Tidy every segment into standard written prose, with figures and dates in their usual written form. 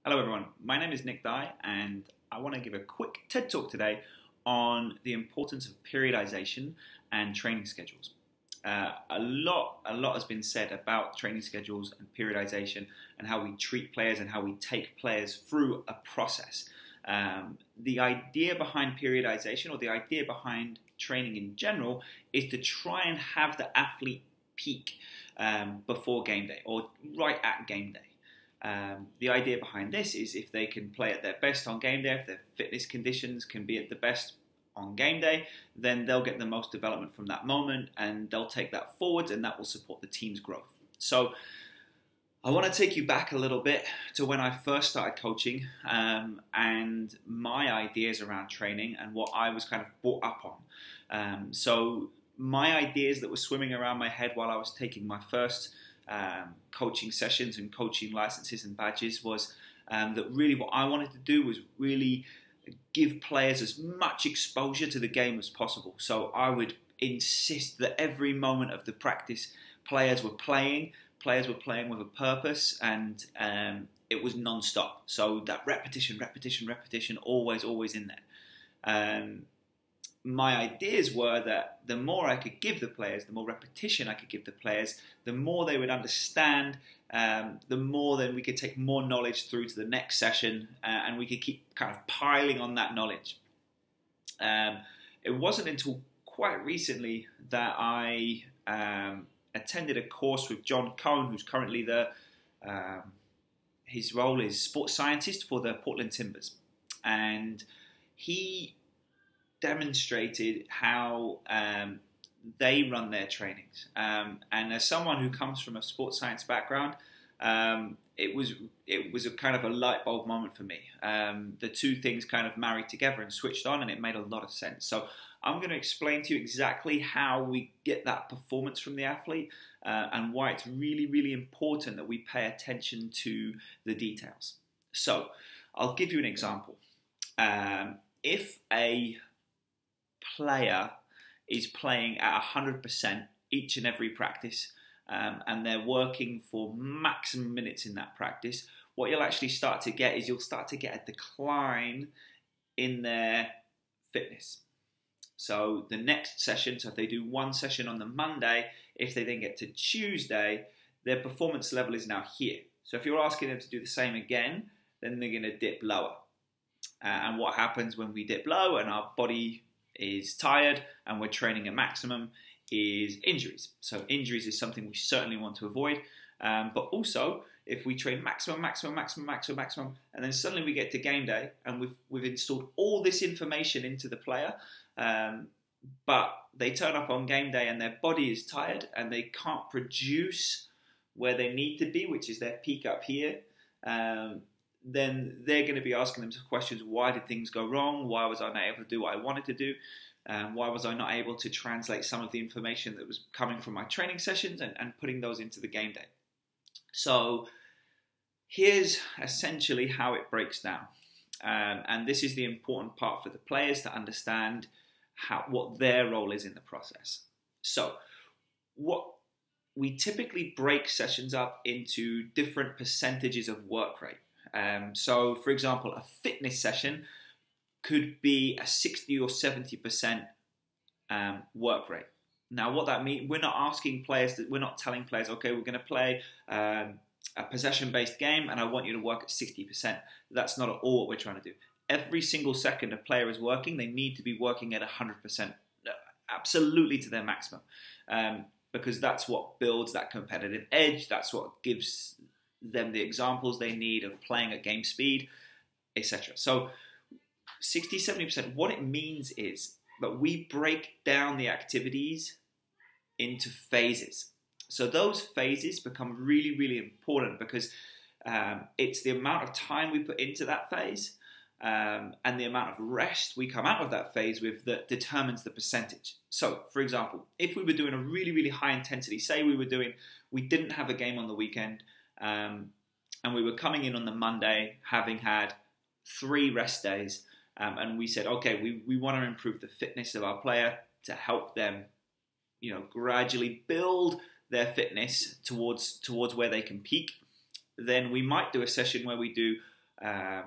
Hello everyone, my name is Nick Dye and I want to give a quick TED Talk today on the importance of periodization and training schedules. A lot has been said about training schedules and periodization and how we treat players and how we take players through a process. The idea behind periodization, or the idea behind training in general, is to try and have the athlete peak before game day or right at game day. The idea behind this is if they can play at their best on game day, if their fitness conditions can be at the best on game day, then they'll get the most development from that moment and they'll take that forwards and that will support the team's growth. So I want to take you back a little bit to when I first started coaching and my ideas around training and what I was kind of brought up on. So my ideas that were swimming around my head while I was taking my first coaching sessions and coaching licenses and badges was that really what I wanted to do was really give players as much exposure to the game as possible. So I would insist that every moment of the practice players were playing with a purpose, and it was non-stop. So that repetition, always in there. My ideas were that the more I could give the players, the more repetition I could give the players, the more they would understand, the more then we could take more knowledge through to the next session, and we could keep kind of piling on that knowledge. It wasn't until quite recently that I attended a course with John Cohn, who's currently his role is sports scientist for the Portland Timbers, and he demonstrated how they run their trainings. And as someone who comes from a sports science background, it was a kind of a light bulb moment for me. The two things kind of married together and switched on, and it made a lot of sense. So I'm going to explain to you exactly how we get that performance from the athlete and why it's really important that we pay attention to the details. So I'll give you an example. If a player is playing at 100% each and every practice, and they're working for maximum minutes in that practice, what you'll actually start to get is you'll start to get a decline in their fitness. So the next session, so if they do one session on the Monday, if they then get to Tuesday, their performance level is now here. So if you're asking them to do the same again, then they're going to dip lower. And what happens when we dip low and our body is tired and we're training at maximum is injuries. So injuries is something we certainly want to avoid. But also, if we train maximum, and then suddenly we get to game day and we've installed all this information into the player, but they turn up on game day and their body is tired and they can't produce where they need to be, which is their peak up here, then they're going to be asking them some questions. Why did things go wrong? Why was I not able to do what I wanted to do? Why was I not able to translate some of the information that was coming from my training sessions and putting those into the game day? So here's essentially how it breaks down. And this is the important part for the players to understand what their role is in the process. So what we typically break sessions up into different percentages of work rate. So, for example, a fitness session could be a 60 or 70% work rate. Now, what that means, we're not telling players, okay, we're going to play a possession-based game and I want you to work at 60%. That's not at all what we're trying to do. Every single second a player is working, they need to be working at 100%, absolutely to their maximum, because that's what builds that competitive edge, that's what gives them the examples they need of playing at game speed, etc. So 60-70%, what it means is that we break down the activities into phases. So those phases become really important because it's the amount of time we put into that phase and the amount of rest we come out of that phase with that determines the percentage. So, for example, if we were doing a really high intensity, say we didn't have a game on the weekend, and we were coming in on the Monday having had 3 rest days, and we said, okay, we want to improve the fitness of our player to help them, gradually build their fitness towards where they can peak. Then we might do a session where we do a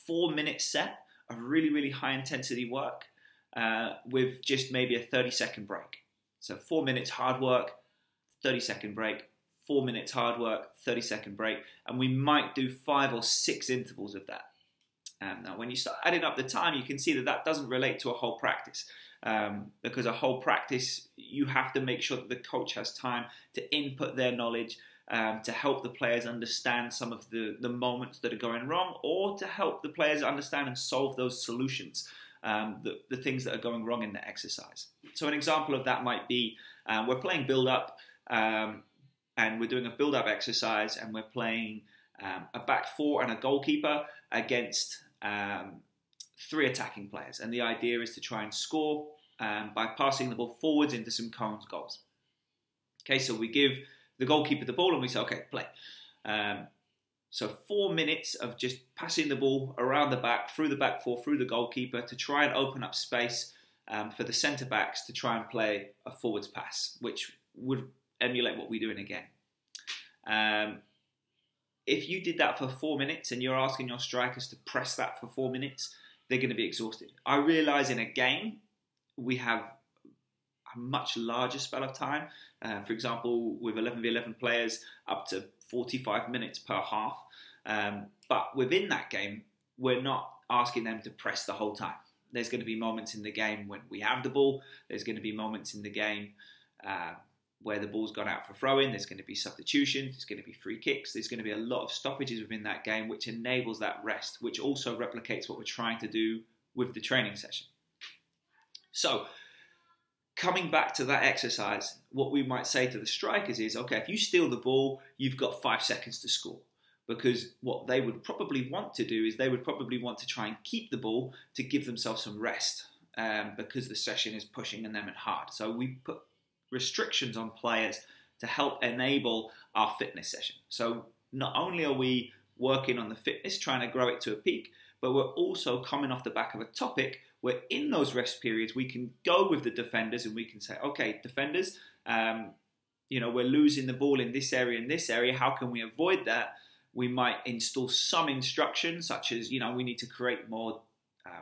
4-minute set of really, really high intensity work with just maybe a 30-second break. So 4 minutes hard work, 30-second break, 4 minutes hard work, 30-second break, and we might do 5 or 6 intervals of that. Now, when you start adding up the time, you can see that that doesn't relate to a whole practice. Because a whole practice, you have to make sure that the coach has time to input their knowledge, to help the players understand some of the moments that are going wrong, or to help the players understand and solve those solutions, the things that are going wrong in the exercise. So an example of that might be, we're playing build-up, and we're doing a build-up exercise, and we're playing a back 4 and a goalkeeper against 3 attacking players. And the idea is to try and score by passing the ball forwards into some cones goals. Okay, so we give the goalkeeper the ball and we say, okay, play. So 4 minutes of just passing the ball around the back, through the back 4, through the goalkeeper, to try and open up space for the centre backs to try and play a forwards pass, which would emulate what we do in a game. If you did that for 4 minutes and you're asking your strikers to press that for 4 minutes, they're going to be exhausted. I realise in a game, we have a much larger spell of time. For example, with 11v11 players, up to 45 minutes per half. But within that game, we're not asking them to press the whole time. There's going to be moments in the game when we have the ball. There's going to be moments in the game where the ball's gone out for throw-in. There's going to be substitutions. There's going to be free kicks. There's going to be a lot of stoppages within that game, which enables that rest, which also replicates what we're trying to do with the training session. So, coming back to that exercise, what we might say to the strikers is, okay, if you steal the ball, you've got 5 seconds to score. Because what they would probably want to do is they would probably want to try and keep the ball to give themselves some rest, because the session is pushing them in hard. So we put restrictions on players to help enable our fitness session. So not only are we working on the fitness, trying to grow it to a peak, but we're also coming off the back of a topic where in those rest periods we can go with the defenders and we can say, okay, defenders, we're losing the ball in this area and this area. How can we avoid that? We might install some instructions, such as, we need to create more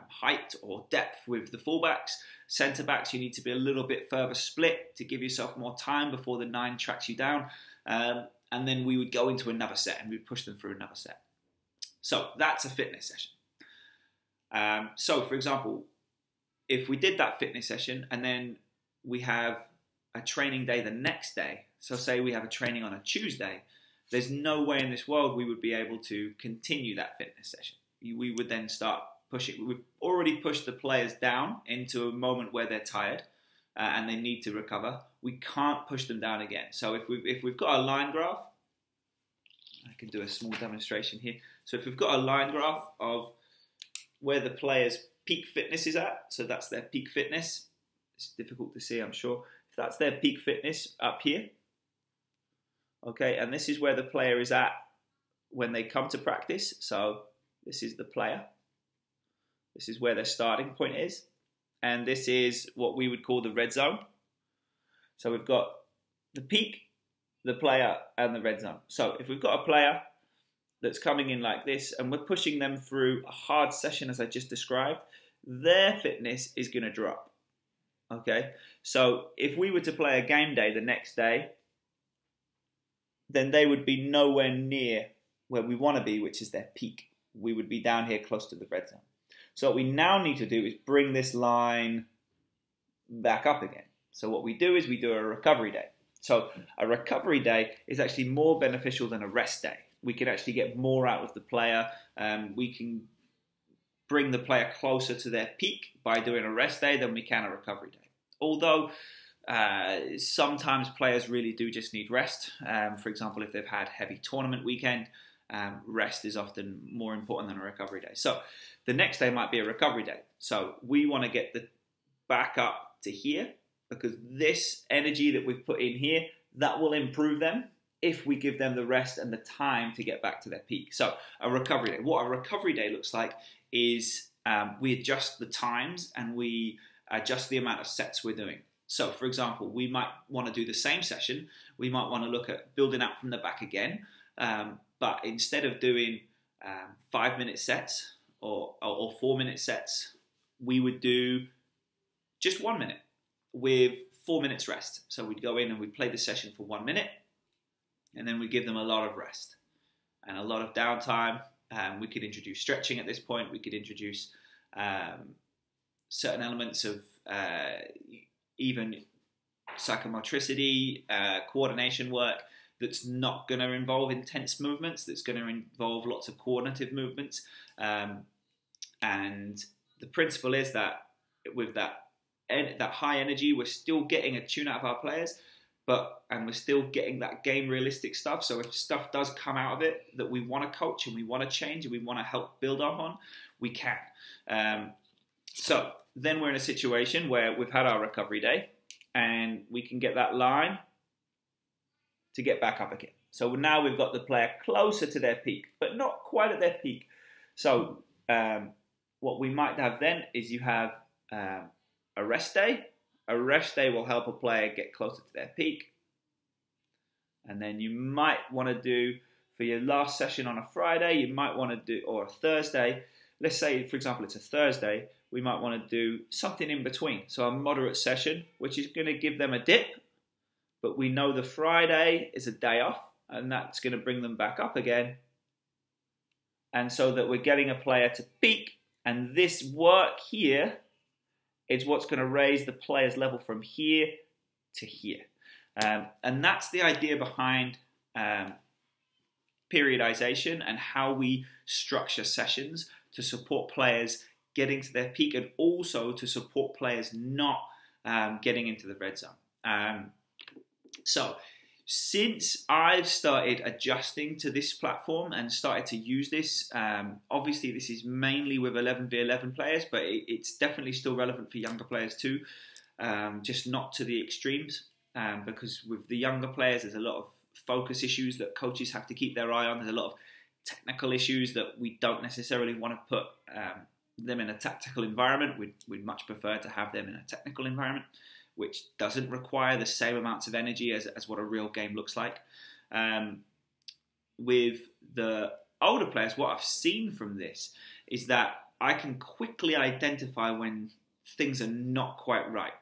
height or depth with the fullbacks. Centre backs, you need to be a little bit further split to give yourself more time before the 9 tracks you down. And then we would go into another set and we'd push them through another set. So that's a fitness session. So for example, if we did that fitness session and then we have a training day the next day, so say we have a training on a Tuesday, there's no way in this world we would be able to continue that fitness session. We would then start pushing. We've already pushed the players down into a moment where they're tired and they need to recover. We can't push them down again. So if we've got a line graph, I can do a small demonstration here. So if we've got a line graph of where the players' peak fitness is at, so that's their peak fitness. It's difficult to see, I'm sure. If that's their peak fitness up here, okay, and this is where the player is at when they come to practice. So this is the player. This is where their starting point is. And this is what we would call the red zone. So we've got the peak, the player, and the red zone. So if we've got a player that's coming in like this, and we're pushing them through a hard session as I just described, their fitness is going to drop. Okay? So if we were to play a game day the next day, then they would be nowhere near where we want to be, which is their peak. We would be down here close to the red zone. So what we now need to do is bring this line back up again. So what we do is we do a recovery day. So a recovery day is actually more beneficial than a rest day. We can actually get more out of the player. We can bring the player closer to their peak by doing a rest day than we can a recovery day. Although sometimes players really do just need rest. For example, if they've had heavy tournament weekend, rest is often more important than a recovery day. So the next day might be a recovery day. So we want to get the back up to here, because this energy that we've put in here, that will improve them if we give them the rest and the time to get back to their peak. So a recovery day. What a recovery day looks like is we adjust the times and we adjust the amount of sets we're doing. So for example, we might want to do the same session. We might want to look at building up from the back again. But instead of doing 5-minute sets or 4-minute sets, we would do just 1 minute with 4 minutes rest. So we'd go in and we'd play the session for 1 minute, and then we give them a lot of rest and a lot of downtime. We could introduce stretching at this point. We could introduce certain elements of even psychomotricity, coordination work that's not going to involve intense movements, that's going to involve lots of coordinative movements. And the principle is that with that high energy, we're still getting a tune out of our players, and we're still getting that game realistic stuff. So if stuff does come out of it that we want to coach and we want to change and we want to help build up on, we can. So then we're in a situation where we've had our recovery day and we can get that line to get back up again. So now we've got the player closer to their peak, but not quite at their peak. So what we might have then is you have a rest day. A rest day will help a player get closer to their peak. And then you might want to do, for your last session on a Friday, you might want to do, or a Thursday, let's say, for example, it's a Thursday, we might want to do something in between. So a moderate session, which is going to give them a dip, but we know the Friday is a day off, and that's going to bring them back up again. And so that we're getting a player to peak, and this work here is what's going to raise the player's level from here to here. And that's the idea behind periodization and how we structure sessions to support players getting to their peak, and also to support players not getting into the red zone. So since I've started adjusting to this platform and started to use this, obviously this is mainly with 11v11 players, but it's definitely still relevant for younger players too, just not to the extremes, because with the younger players there's a lot of focus issues that coaches have to keep their eye on. There's a lot of technical issues that we don't necessarily want to put them in a tactical environment. We'd much prefer to have them in a technical environment, which doesn't require the same amounts of energy as what a real game looks like. With the older players, what I've seen from this is that I can quickly identify when things are not quite right.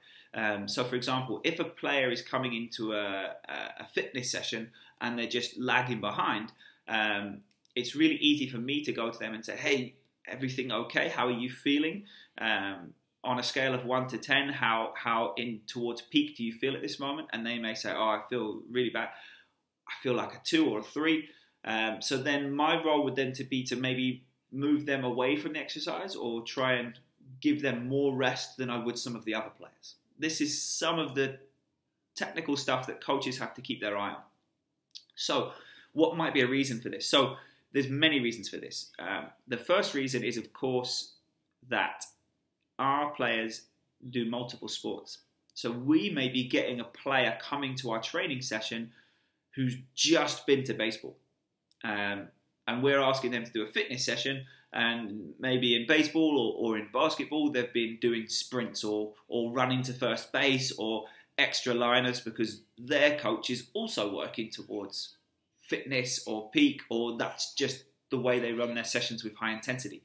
So for example, if a player is coming into a fitness session and they're just lagging behind, it's really easy for me to go to them and say, hey, everything okay? How are you feeling? On a scale of 1 to 10, how in towards peak do you feel at this moment? And they may say, oh, I feel really bad. I feel like a 2 or a 3. So then my role would then be to maybe move them away from the exercise or try and give them more rest than I would some of the other players. This is some of the technical stuff that coaches have to keep their eye on. So what might be a reason for this? So there's many reasons for this. The first reason is, of course, that our players do multiple sports. So we may be getting a player coming to our training session who's just been to baseball. And we're asking them to do a fitness session, and maybe in baseball or in basketball, they've been doing sprints or running to first base or extra liners because their coach is also working towards fitness or peak, or that's just the way they run their sessions with high intensity.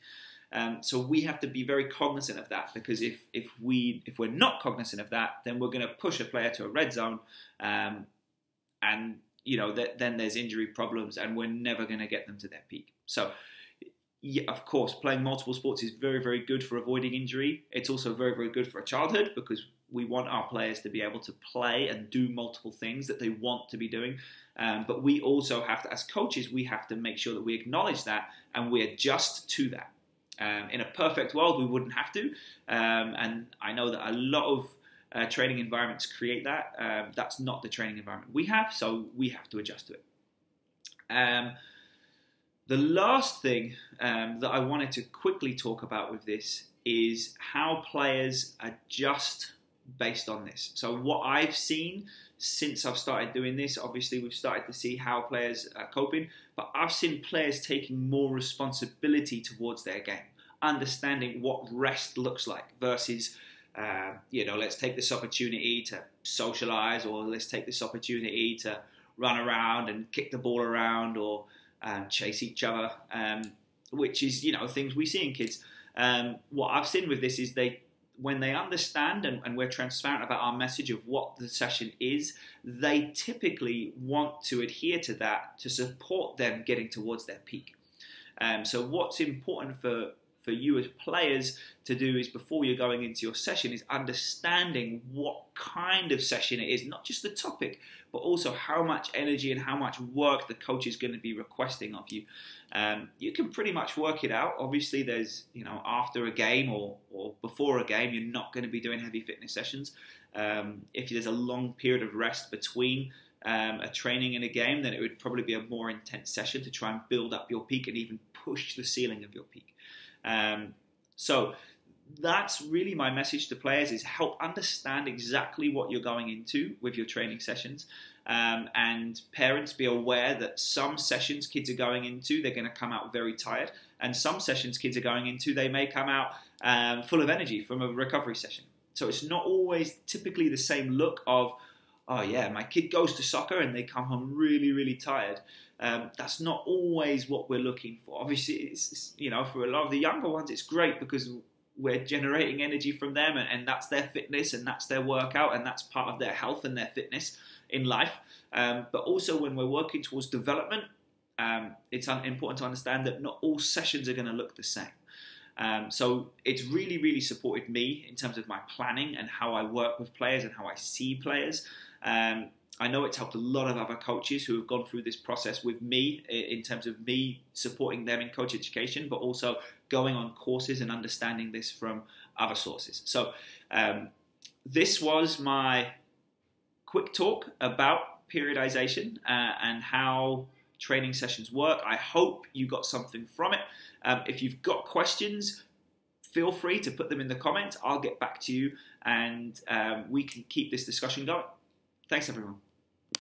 So we have to be very cognizant of that, because if we're not cognizant of that, then we're going to push a player to a red zone, and then there's injury problems, and we're never going to get them to their peak. So, yeah, of course, playing multiple sports is very, very good for avoiding injury. It's also very, very good for a childhood, because we want our players to be able to play and do multiple things that they want to be doing. But we also have to, as coaches, we have to make sure that we acknowledge that and we adjust to that. In a perfect world, we wouldn't have to. And I know that a lot of training environments create that. That's not the training environment we have, so we have to adjust to it. The last thing that I wanted to quickly talk about with this is how players adjust based on this. So what I've seen since I've started doing this, obviously we've started to see how players are coping, but I've seen players taking more responsibility towards their game, understanding what rest looks like versus, let's take this opportunity to socialize, or let's take this opportunity to run around and kick the ball around or chase each other. which is, things we see in kids. What I've seen with this is when they understand and we're transparent about our message of what the session is, they typically want to adhere to that to support them getting towards their peak. So what's important for you as players to do is, before you're going into your session, is understanding what kind of session it is, not just the topic, but also how much energy and how much work the coach is going to be requesting of you. You can pretty much work it out. Obviously, there's, after a game or before a game, you're not going to be doing heavy fitness sessions. If there's a long period of rest between a training and a game, then it would probably be a more intense session to try and build up your peak and even push the ceiling of your peak. So that's really my message to players, is help understand exactly what you're going into with your training sessions. And parents, be aware that some sessions kids are going into, they're going to come out very tired. And some sessions kids are going into, they may come out full of energy from a recovery session. So it's not always typically the same look of, oh yeah, my kid goes to soccer and they come home really, really tired. That's not always what we're looking for. Obviously, it's for a lot of the younger ones, it's great because we're generating energy from them, and that's their fitness and that's their workout and that's part of their health and their fitness in life. But also when we're working towards development, it's important to understand that not all sessions are going to look the same. So it's really, really supported me in terms of my planning and how I work with players and how I see players. I know it's helped a lot of other coaches who have gone through this process with me in terms of me supporting them in coach education, but also going on courses and understanding this from other sources. So this was my quick talk about periodization and how training sessions work. I hope you got something from it. If you've got questions, feel free to put them in the comments. I'll get back to you and we can keep this discussion going. Thanks, everyone.